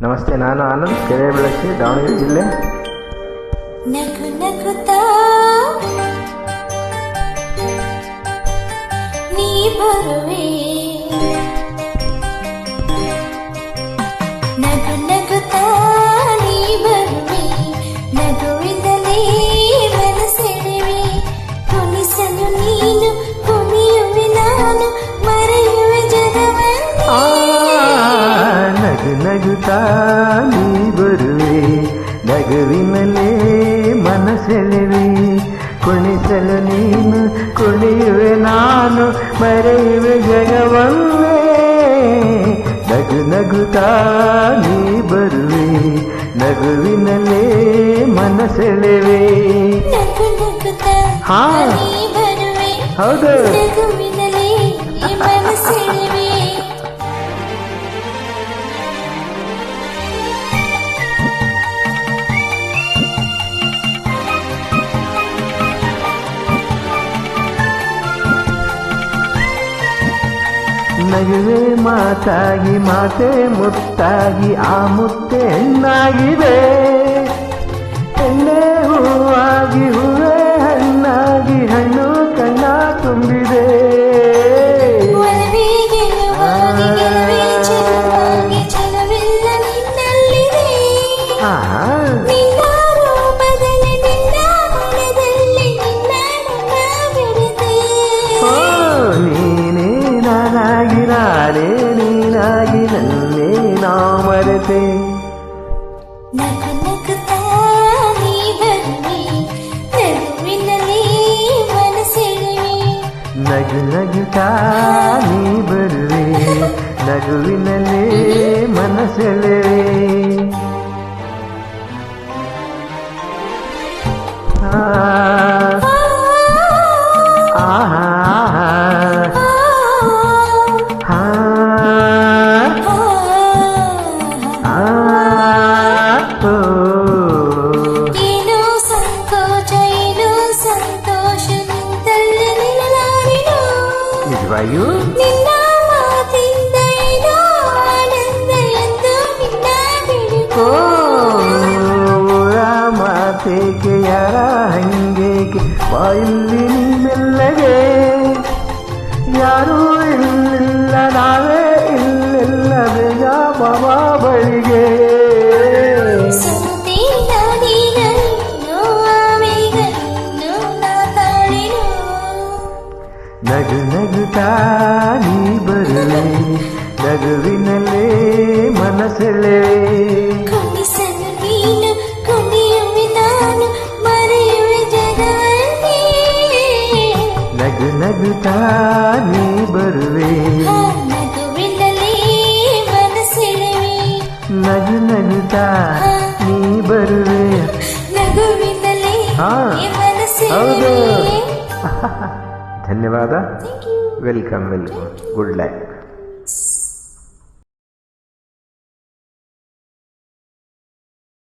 ನಮಸ್ತೆ, ನಾನು ಆನಂದ್, ಕೆರೆಬೆಳಚಿ, ದಾವಣಗೆರೆ ಜಿಲ್ಲೆ. ನಗು ನಗುತ್ತಾ ನೀ ಬರುವೆ, ನಗು ನಗುತ್ತಾ ನೀ ಬರುವೆ, ನಗುವಿಂದಲೇ ಮನಸೆಳೆವೆ, ಕುಣಿಸಲು ನೀನು ಕುಣಿಯುವೆ, ನಾನು ಮರೆಯುವೆ ಜಗವನ್ನೇ. ನಗು ನಗುತ್ತಾ ನೀ ಬರುವೆ, ನಗುವಿನಲ್ಲೇ ಮನಸೆಳೆವೆ, ಕುಣಿಸಲು ನೀನು ಕುಣಿಯುವೆ, ನಾನು ಮರೆಯುವೆ ಜಗವನ್ನೇ. ನಗು ನಗುತ್ತಾ ನೀ ಬರುವೆ, ನಗುವಿನಲ್ಲೇ ಮನಸೆಳೆವೆ. ನಗು ನಗುತ್ತಾ ನೀ ಬರುವೆ, ಹೌದು, ನಗುವಿನಲ್ಲೇ ಮನಸೆಳೆವೆ. ನಗುವೆ ಮಾತಾಗಿ, ಮಾತೆ ಮುತ್ತಾಗಿ, ಆ ಮುತ್ತೆ ಹೆಣ್ಣಾಗಿದೆ, ಹೆಣ್ಣೆ ಹೂವಾಗಿ, ಹೂವೇ ಹಣ್ಣಾಗಿ, ಹಣ್ಣು ಕಣ್ಣ ತುಂಬಿದೆ. ನೀನೇ ನಾನಾಗಿ, ನಾನೇ ನೀನಾಗಿ, ನನ್ನೇ ನಾ ಮರೆತೆ. ನಗು ನಗುತ್ತಾ ನೀ ಬರುವೆ, ನಗುವಿನಲ್ಲೇ ಮನಸೆಳೆವೆ. ನಗು ನಗುತ್ತಾ ನೀ ಬರುವೆ, ನಗುವಿನಲ್ಲೇ ಮನಸೆಳೆವೆ. ಏನೋ ಸಂಕೋಚ, ಏನೋ ಸಂತೋಷ, ನಿಂತಲ್ಲಿ ನಿಲ್ಲಲಾರೆನು. ನಿಜವಾಗಿಯೂ ನಿನ್ನ ಮಾತಿಂದ ಏನೋ ಆನಂದ ಎಂದು ನಿನ್ನ ಬಿಡುಗೋ. ಮಾತೇಕೆ, ಯಾರ ಹಂಗೇಕೆ, ಬಾಯಲ್ಲಿ ನಿಮ್ಮೆಲ್ಲಗೆ, ಯಾರೂ ಇಲ್ಲಿಲ್ಲ, ನಾವೇ ಇಲ್ಲಿಲ್ಲ, ಬೇಗ ಬಾಬಾ ಬಳಿಗೆ. ನಗು ನಗುತ್ತಾ ನೀ ಬರುವೆ, ನಗುವಿನಲ್ಲೇ ಮನಸೆಳೆವೆ. ಕುಣಿಸಲು ನೀನು ಕುಣಿಯುವೆ, ನಾನು ಮರೆಯುವೆ ಜಗವನ್ನೇ. ನಗು ನಗುತ್ತಾ ನೀ ಬರುವೆ, ನಗುವಿನಲ್ಲೇ ಮನಸೆಳೆವೆ. ನಗು ನಗುತ್ತಾ ನೀ ಬರುವೆ, ನಗುವಿನಲ್ಲೇ ಹೌದು. ಮನಸೆಳೆವೆ. ಧನ್ಯವಾದ. Welcome, welcome. Good life.